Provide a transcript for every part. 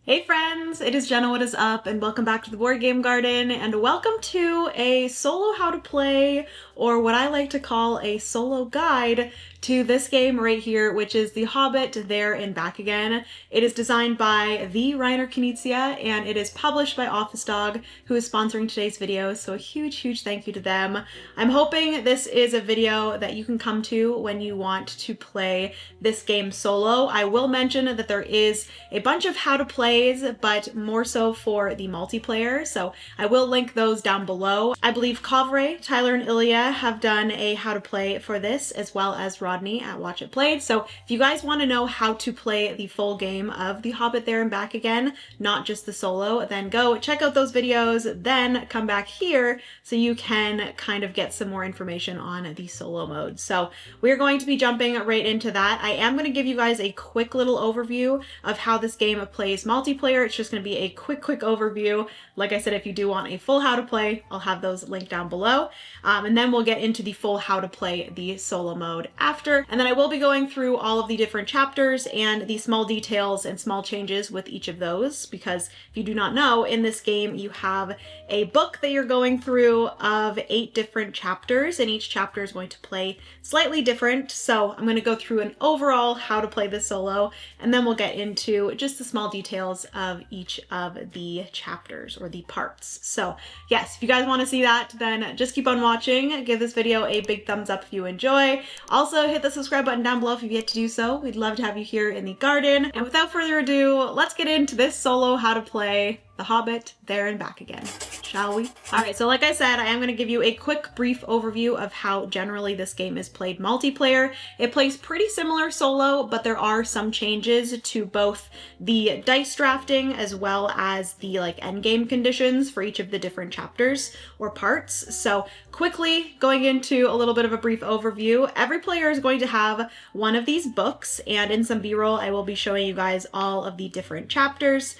Hey friends, it is Jenna, what is up, and welcome back to the Board Game Garden, and welcome to a solo how to play, or what I like to call a solo guide to this game right here, which is The Hobbit, There and Back Again. It is designed by the Reiner Knizia, and it is published by Office Dog, who is sponsoring today's video, so a huge thank you to them. I'm hoping this is a video that you can come to when you want to play this game solo. I will mention that there is a bunch of how to plays, but more so for the multiplayer, so I will link those down below. I believe Kovray, Tyler, and Ilya have done a how to play for this, as well as Rodney at Watch It Played. So if you guys want to know how to play the full game of The Hobbit There and Back Again, not just the solo, then go check out those videos, then come back here so you can kind of get some more information on the solo mode. So we're going to be jumping right into that. I am going to give you guys a quick little overview of how this game plays multiplayer. It's just going to be a quick overview. Like I said, if you do want a full how to play, I'll have those linked down below. And then we'll get into the full how to play the solo mode after. And then I will be going through all of the different chapters and the small details and small changes with each of those, because if you do not know, in this game you have a book that you're going through of 8 different chapters, and each chapter is going to play slightly different. So I'm going to go through an overall how to play this solo, and then we'll get into just the small details of each of the chapters or the parts. So yes, if you guys want to see that, then just keep on watching. Give this video a big thumbs up if you enjoy. Also hit the subscribe button down below if you've yet to do so. We'd love to have you here in the garden. And without further ado, let's get into this solo how to play The Hobbit, There and Back Again, shall we? Alright, so like I said, I am going to give you a quick brief overview of how generally this game is played multiplayer. It plays pretty similar solo, but there are some changes to both the dice drafting as well as the endgame conditions for each of the different chapters or parts. So quickly going into a little bit of a brief overview, every player is going to have one of these books, and in some b-roll I will be showing you guys all of the different chapters.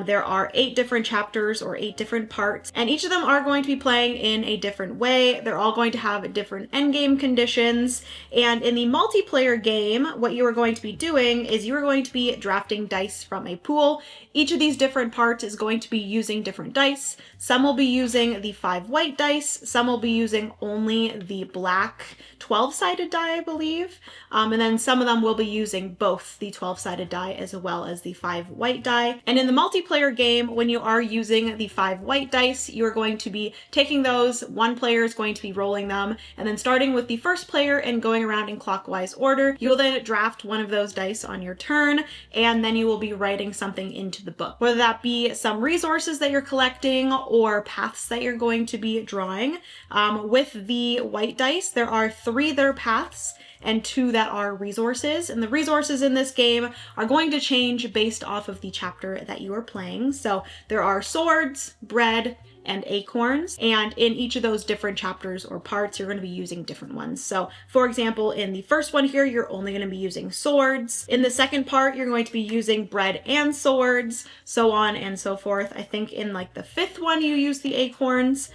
There are 8 different chapters or 8 different parts, and each of them are going to be playing in a different way. They're all going to have different endgame conditions, and in the multiplayer game, what you are going to be doing is you are going to be drafting dice from a pool. Each of these different parts is going to be using different dice. Some will be using the 5 white dice, some will be using only the black 12-sided die, I believe, and then some of them will be using both the 12-sided die as well as the 5 white die. And in the multiplayer game, when you are using the 5 white dice, you are going to be taking those, one player is going to be rolling them, and then starting with the first player and going around in clockwise order. You will then draft one of those dice on your turn, and then you will be writing something into the book, whether that be some resources that you're collecting or paths that you're going to be drawing. With the white dice, there are 3 that are paths and 2 that are resources. And the resources in this game are going to change based off of the chapter that you are playing. So there are swords, bread, and acorns, and in each of those different chapters or parts you're going to be using different ones. So for example, in the first one here you're only going to be using swords. In the second part you're going to be using bread and swords, so on and so forth. I think in the 5th one you use the acorns,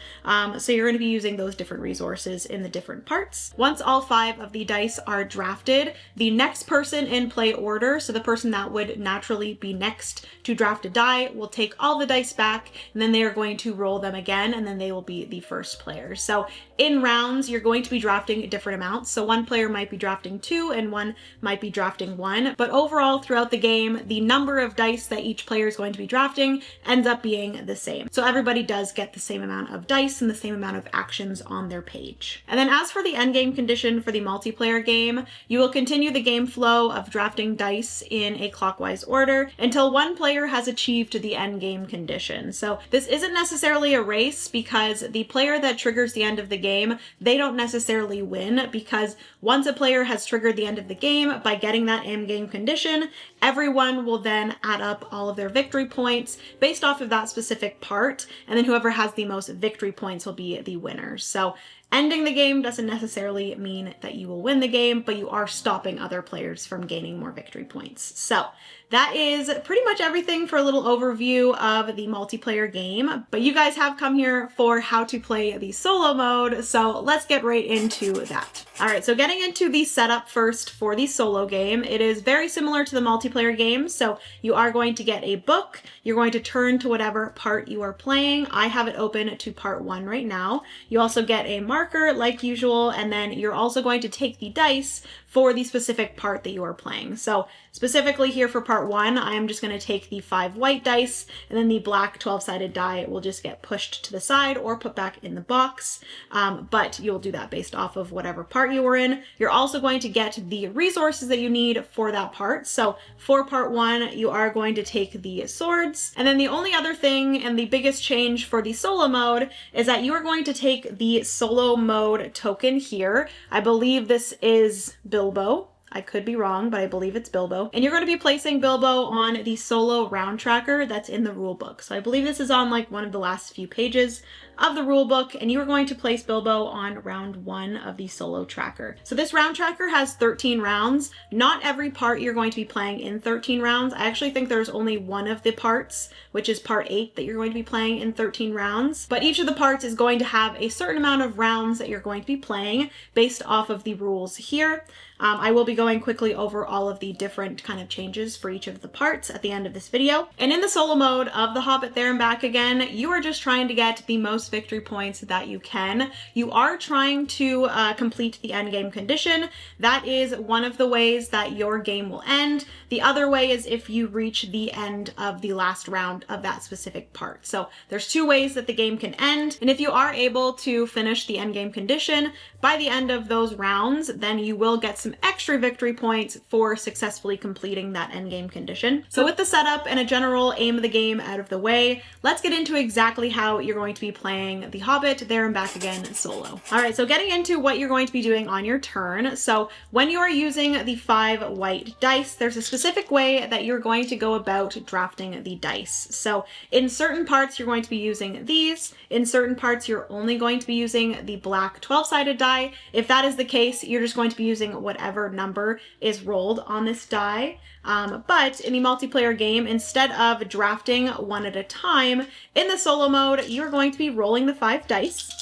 so you're going to be using those different resources in the different parts. Once all 5 of the dice are drafted, the next person in play order, so the person that would naturally be next to draft a die, will take all the dice back, and then they are going to roll them again, and then they will be the first player. So in rounds you're going to be drafting different amounts, so one player might be drafting 2 and one might be drafting 1, but overall throughout the game the number of dice that each player is going to be drafting ends up being the same. So everybody does get the same amount of dice and the same amount of actions on their page. And then as for the endgame condition for the multiplayer game, you will continue the game flow of drafting dice in a clockwise order until one player has achieved the endgame condition. So this isn't necessarily a race, because the player that triggers the end of the game, they don't necessarily win, because once a player has triggered the end of the game by getting that end-game condition, everyone will then add up all of their victory points based off of that specific part, and then whoever has the most victory points will be the winner. So ending the game doesn't necessarily mean that you will win the game, but you are stopping other players from gaining more victory points. So that is pretty much everything for a little overview of the multiplayer game, but you guys have come here for how to play the solo mode, so let's get right into that. All right, so getting into the setup first for the solo game, it is very similar to the multiplayer multiplayer game. So you are going to get a book. You're going to turn to whatever part you are playing. I have it open to part 1 right now. You also get a marker like usual, and then you're also going to take the dice for the specific part that you are playing. So specifically here for part 1, I am just going to take the 5 white dice, and then the black 12-sided die will just get pushed to the side or put back in the box. But you'll do that based off of whatever part you were in. You're also going to get the resources that you need for that part. So for part 1, you are going to take the swords. And then the only other thing and the biggest change for the solo mode is that you are going to take the solo mode token here. I believe this is Bilbo. I could be wrong, but I believe it's Bilbo. And you're going to be placing Bilbo on the solo round tracker that's in the rule book. So I believe this is on like one of the last few pages of the rule book, and you are going to place Bilbo on round 1 of the solo tracker. So this round tracker has 13 rounds. Not every part you're going to be playing in 13 rounds. I actually think there's only one of the parts, which is part 8, that you're going to be playing in 13 rounds. But each of the parts is going to have a certain amount of rounds that you're going to be playing based off of the rules here. I will be going quickly over all of the different kind of changes for each of the parts at the end of this video. And in the solo mode of the Hobbit There and Back Again, you are just trying to get the most victory points that you can. You are trying to complete the end game condition. That is one of the ways that your game will end. The other way is if you reach the end of the last round of that specific part. So there's 2 ways that the game can end. And if you are able to finish the end game condition by the end of those rounds, then you will get some extra victory points for successfully completing that endgame condition. So with the setup and a general aim of the game out of the way, let's get into exactly how you're going to be playing the Hobbit There and Back Again solo. All right, so getting into what you're going to be doing on your turn. So when you are using the 5 white dice, there's a specific way that you're going to go about drafting the dice. So in certain parts, you're going to be using these. In certain parts, you're only going to be using the black 12-sided die. If that is the case, you're just going to be using whatever number is rolled on this die. But in the multiplayer game, instead of drafting one at a time, in the solo mode, you're going to be rolling the 5 dice.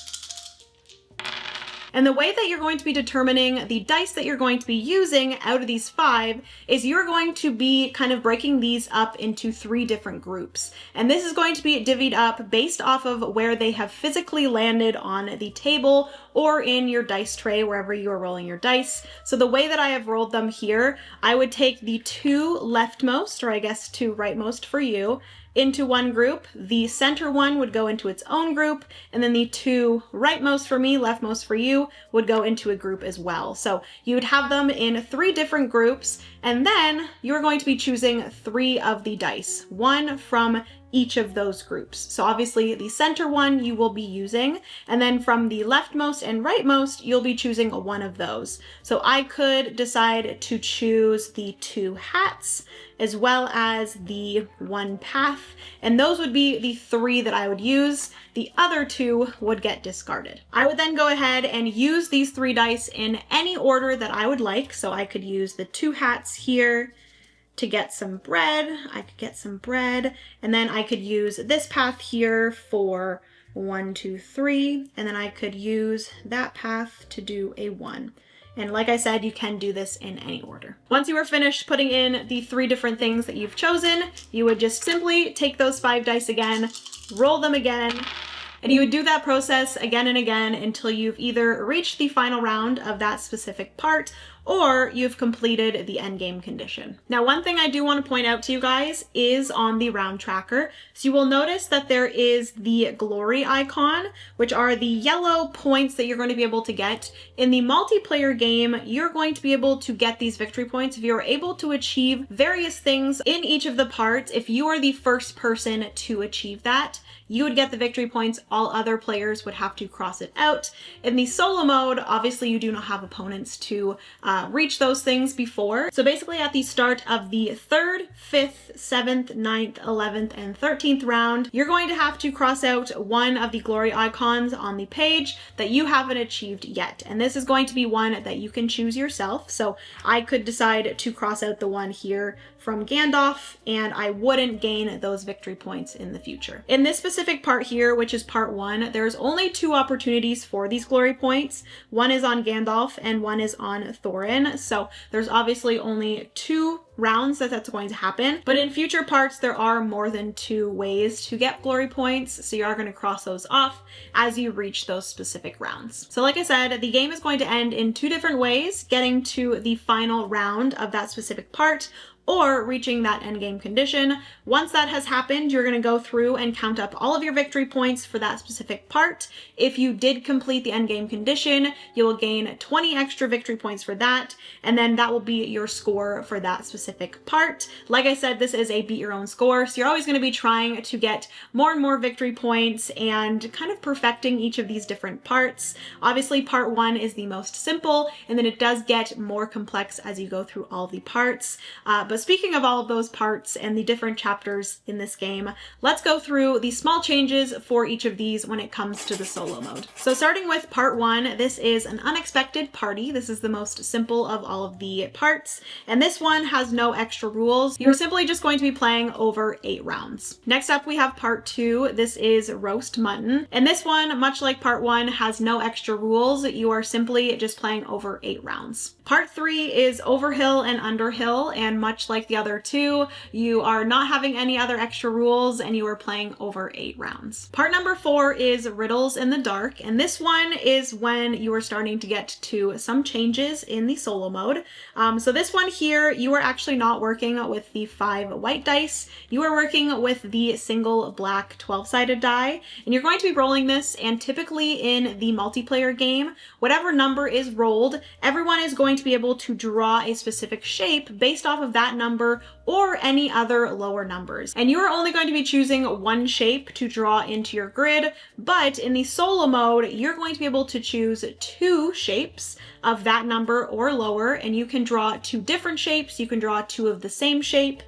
And the way that you're going to be determining the dice that you're going to be using out of these 5 is you're going to be kind of breaking these up into 3 different groups. And this is going to be divvied up based off of where they have physically landed on the table or in your dice tray, wherever you are rolling your dice. So the way that I have rolled them here, I would take the 2 leftmost, or I guess 2 rightmost for you, into one group. The center one would go into its own group, and then the 2 rightmost for me, leftmost for you, would go into a group as well. So you would have them in 3 different groups, and then you're going to be choosing 3 of the dice, 1 from each of those groups. So obviously the center one you will be using, and then from the leftmost and rightmost, you'll be choosing one of those. So I could decide to choose the 2 hats as well as the 1 path, and those would be the 3 that I would use. The other 2 would get discarded. I would then go ahead and use these 3 dice in any order that I would like. So I could use the 2 hats here to get some bread. I could get some bread, and then I could use this path here for 1, 2, 3, and then I could use that path to do a 1. And like I said, you can do this in any order. Once you are finished putting in the 3 different things that you've chosen, you would just simply take those 5 dice again, roll them again, and you would do that process again and again until you've either reached the final round of that specific part or you've completed the endgame condition. Now, one thing I do want to point out to you guys is on the round tracker. So you will notice that there is the glory icon, which are the yellow points that you're going to be able to get. In the multiplayer game, you're going to be able to get these victory points if you're able to achieve various things in each of the parts. If you are the first person to achieve that, you would get the victory points. All other players would have to cross it out. In the solo mode, obviously you do not have opponents to reach those things before. So basically at the start of the 3rd, 5th, 7th, 9th, 11th, and 13th round, you're going to have to cross out one of the glory icons on the page that you haven't achieved yet. And this is going to be one that you can choose yourself. So I could decide to cross out the one here from Gandalf, and I wouldn't gain those victory points in the future. In this specific part here, which is part 1, there's only 2 opportunities for these glory points. One is on Gandalf and one is on Thorin, so there's obviously only 2 rounds that's going to happen, but in future parts there are more than 2 ways to get glory points, so you are going to cross those off as you reach those specific rounds. So like I said, the game is going to end in 2 different ways, getting to the final round of that specific part, or reaching that endgame condition. Once that has happened, you're going to go through and count up all of your victory points for that specific part. If you did complete the endgame condition, you will gain 20 extra victory points for that, and then that will be your score for that specific part. Like I said, this is a beat your own score, so you're always going to be trying to get more and more victory points and kind of perfecting each of these different parts. Obviously, part 1 is the most simple, and then it does get more complex as you go through all the parts. But speaking of all of those parts and the different chapters in this game, let's go through the small changes for each of these when it comes to the solo mode. So starting with part 1, this is an unexpected party. This is the most simple of all of the parts, and this one has no extra rules. You're simply just going to be playing over 8 rounds. Next up, we have part 2. This is roast mutton, and this one, much like part 1, has no extra rules. You are simply just playing over 8 rounds. Part 3 is overhill and underhill, and much like the other 2, you are not having any other extra rules and you are playing over 8 rounds. Part number 4 is riddles in the dark, and this one is when you are starting to get to some changes in the solo mode. So this one here, you are actually not working with the 5 white dice, you are working with the single black 12-sided die, and you're going to be rolling this, and typically in the multiplayer game, whatever number is rolled, everyone is going to be able to draw a specific shape based off of that number or any other lower numbers. And you are only going to be choosing one shape to draw into your grid, but in the solo mode, you're going to be able to choose 2 shapes of that number or lower, and you can draw 2 different shapes. You can draw 2 of the same shape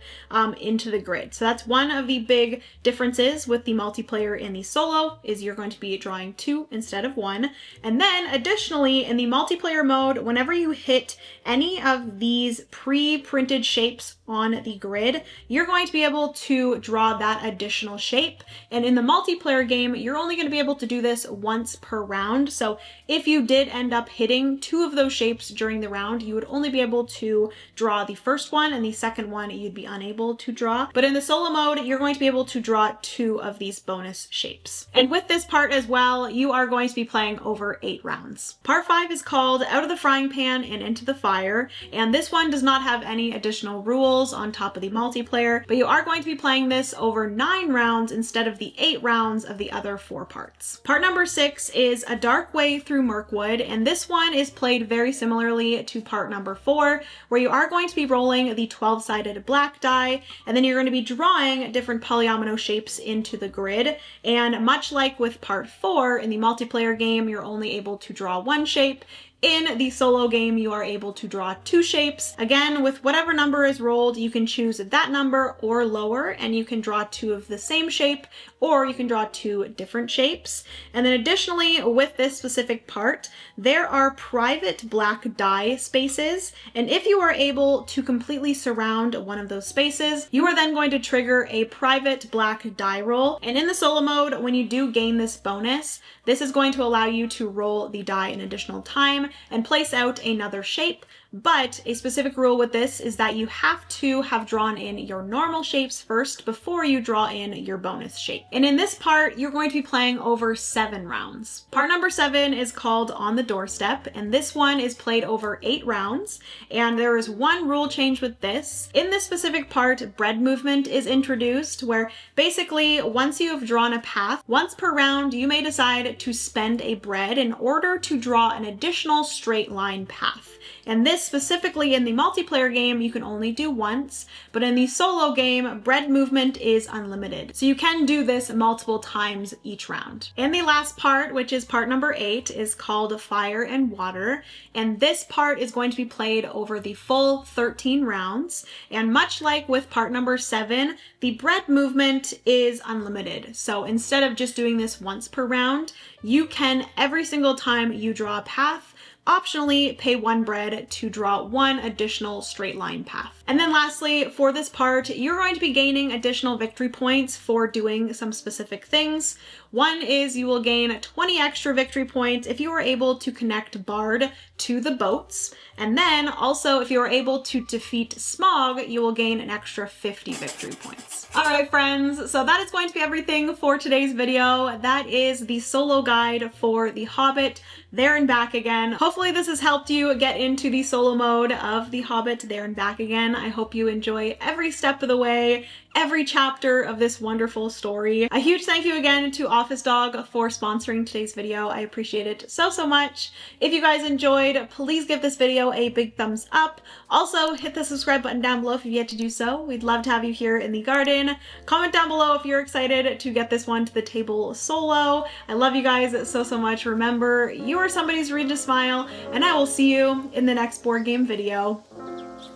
into the grid. So that's one of the big differences with the multiplayer in the solo, is you're going to be drawing 2 instead of 1. And then additionally, in the multiplayer mode, whenever you hit any of these pre-printed shapes on the grid, you're going to be able to draw that additional shape. And in the multiplayer game, you're only going to be able to do this once per round. So if you did end up hitting 2 of those shapes during the round, you would only be able to draw the first one, and the second one you'd be unable to draw. But in the solo mode, you're going to be able to draw 2 of these bonus shapes. And with this part as well, you are going to be playing over 8 rounds. Part 5 is called Out of the Frying Pan and Into the Fire, and this one does not have any additional rules on top of the multiplayer, but you are going to be playing this over 9 rounds instead of the 8 rounds of the other 4 parts. Part number 6 is A Dark Way Through Mirkwood, and this one is played very similarly to part number 4, where you are going to be rolling the 12-sided black die, and then you're going to be drawing different polyomino shapes into the grid. And much like with part 4, in the multiplayer game, you're only able to draw 1 shape. In the solo game, you are able to draw 2 shapes. Again, with whatever number is rolled, you can choose that number or lower, and you can draw 2 of the same shape, or you can draw 2 different shapes. And then additionally, with this specific part, there are private black die spaces, and if you are able to completely surround one of those spaces, you are then going to trigger a private black die roll. And in the solo mode, when you do gain this bonus, this is going to allow you to roll the die an additional time and place out another shape. But a specific rule with this is that you have to have drawn in your normal shapes first before you draw in your bonus shape. And in this part, you're going to be playing over 7 rounds. Part number 7 is called On the Doorstep, and this one is played over 8 rounds. And there is one rule change with this. In this specific part, bread movement is introduced, where basically once you have drawn a path, once per round, you may decide to spend a bread in order to draw an additional straight line path. And this specifically in the multiplayer game, you can only do once, but in the solo game, bread movement is unlimited. So you can do this multiple times each round. And the last part, which is part number 8, is called Fire and Water. And this part is going to be played over the full 13 rounds. And much like with part number 7, the bread movement is unlimited. So instead of just doing this once per round, you can, every single time you draw a path, optionally pay 1 bread to draw 1 additional straight line path. And then lastly, for this part, you're going to be gaining additional victory points for doing some specific things. One is you will gain 20 extra victory points if you are able to connect Bard to the boats. And then also if you are able to defeat Smog, you will gain an extra 50 victory points. All right, friends, so that is going to be everything for today's video. That is the solo guide for The Hobbit, There and Back Again. Hopefully this has helped you get into the solo mode of The Hobbit, There and Back Again. I hope you enjoy every step of the way, every chapter of this wonderful story. A huge thank you again to Office Dog for sponsoring today's video. I appreciate it so, so much. If you guys enjoyed, please give this video a big thumbs up. Also, hit the subscribe button down below if you've yet to do so. We'd love to have you here in the garden. Comment down below if you're excited to get this one to the table solo. I love you guys so, so much. Remember, you are somebody's reason to smile, and I will see you in the next board game video.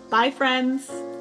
Bye, friends.